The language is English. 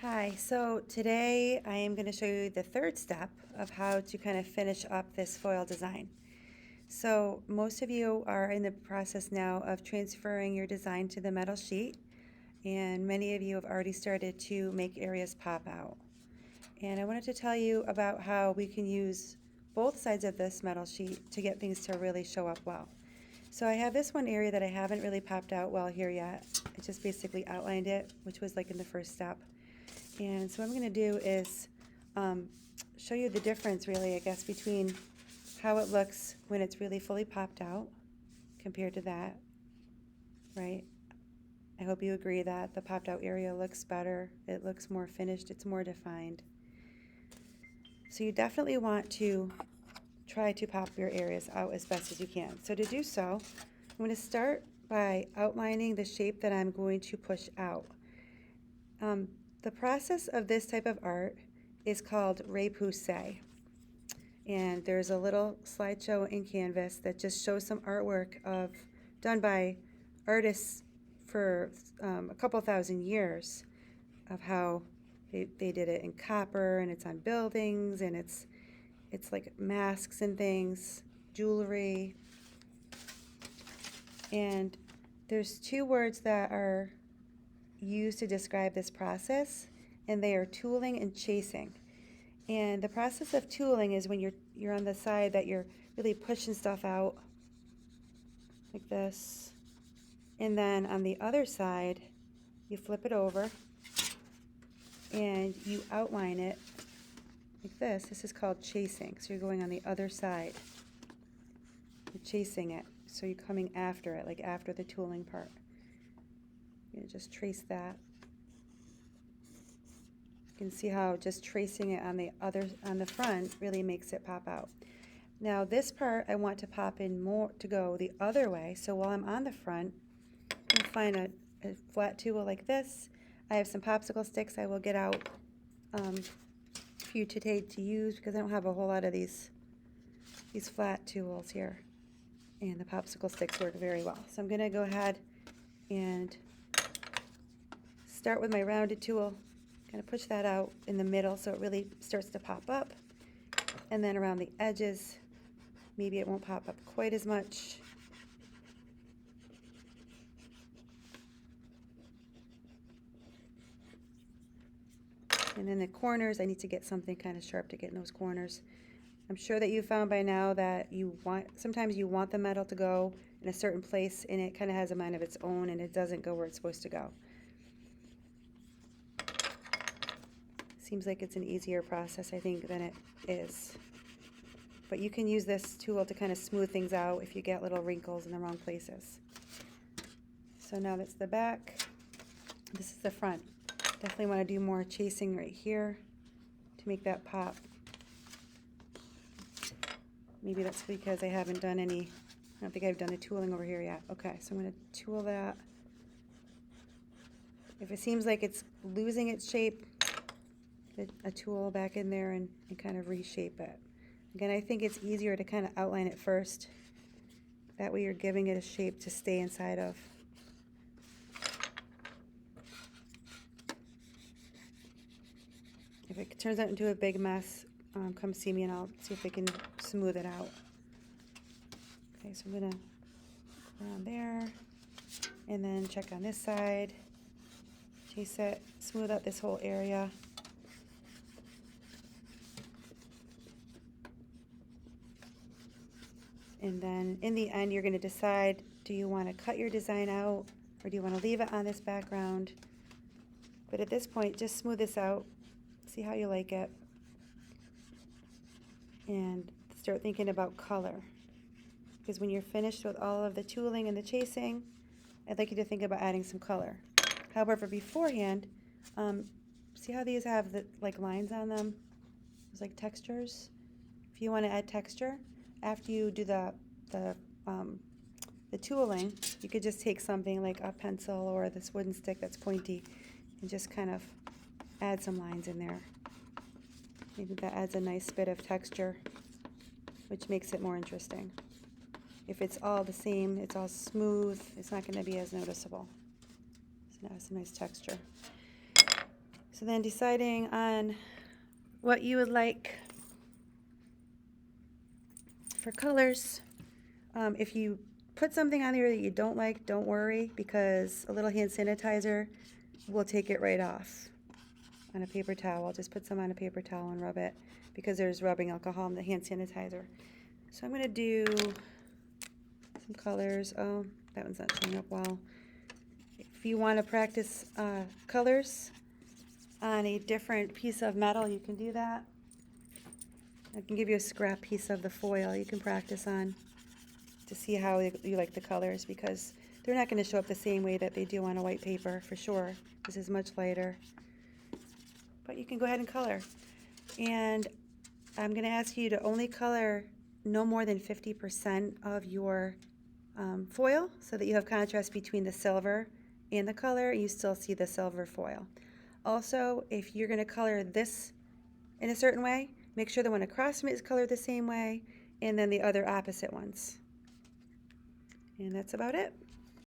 Hi, so today I am going to show you the third step of how to kind of finish up this foil design. So most of you are in the process now of transferring your design to the metal sheet, and many of you have already started to make areas pop out. And I wanted to tell you about how we can use both sides of this metal sheet to get things to really show up well. So I have this one area that I haven't really popped out well here yet. I just basically outlined it, which was like in the first step. And so what I'm going to do is show you the difference, really, I guess, between how it looks when it's really fully popped out compared to that, right? I hope you agree that the popped out area looks better. It looks more finished. It's more defined. So you definitely want to try to pop your areas out as best as you can. So to do so, I'm going to start by outlining the shape that I'm going to push out. The process of this type of art is called repoussé. And there's a little slideshow in Canvas that just shows some artwork done by artists for a couple thousand years of how they did it in copper, and it's on buildings, and it's like masks and things, jewelry. And there's two words that are used to describe this process, and they are tooling and chasing. And the process of tooling is when you're on the side that you're really pushing stuff out like this, and then on the other side you flip it over and you outline it like this. This is called chasing. So you're going on the other side, you're chasing it, so you're coming after it, like after the tooling part. You just trace that. You can see how just tracing it on the front really makes it pop out. Now this part I want to pop in more, to go the other way. So while I'm on the front, I'll find a flat tool like this. I have some popsicle sticks I will get out for you to use, because I don't have a whole lot of these flat tools here, and the popsicle sticks work very well. So I'm going to go ahead and start with my rounded tool. Kind of push that out in the middle so it really starts to pop up, and then around the edges maybe it won't pop up quite as much. And then the corners, I need to get something kind of sharp to get in those corners. I'm sure that you found by now that sometimes you want the metal to go in a certain place, and it kind of has a mind of its own, and it doesn't go where it's supposed to go. Seems like it's an easier process, I think, than it is. But you can use this tool to kind of smooth things out if you get little wrinkles in the wrong places. So now that's the back. This is the front. Definitely want to do more chasing right here to make that pop. Maybe that's because I haven't done any, I don't think I've done the tooling over here yet. Okay, so I'm going to tool that. If it seems like it's losing its shape, put a tool back in there and kind of reshape it. Again, I think it's easier to kind of outline it first. That way you're giving it a shape to stay inside of. If it turns out into a big mess, come see me and I'll see if I can smooth it out. Okay, so I'm going to go around there and then check on this side, chase it, smooth out this whole area. And then in the end, you're going to decide, do you want to cut your design out or do you want to leave it on this background? But at this point, just smooth this out, see how you like it, and start thinking about color. Because when you're finished with all of the tooling and the chasing, I'd like you to think about adding some color. However, beforehand, see how these have the lines on them? There's like textures. If you want to add texture, after you do the tooling, you could just take something like a pencil or this wooden stick that's pointy and just kind of add some lines in there. Maybe that adds a nice bit of texture, which makes it more interesting. If it's all the same, it's all smooth, it's not going to be as noticeable. So now it's a nice texture. So then deciding on what you would like for colors. If you put something on here that you don't like, don't worry, because a little hand sanitizer will take it right off on a paper towel. Just put some on a paper towel and rub it, because there's rubbing alcohol in the hand sanitizer. So I'm going to do some colors. Oh, that one's not showing up well. If you want to practice colors on a different piece of metal, you can do that. I can give you a scrap piece of the foil you can practice on to see how you like the colors, because they're not going to show up the same way that they do on a white paper for sure. This is much lighter. But you can go ahead and color. And I'm going to ask you to only color no more than 50% of your foil, so that you have contrast between the silver and the color. You still see the silver foil. Also, if you're going to color this in a certain way, make sure the one across from it is colored the same way, and then the other opposite ones. And that's about it.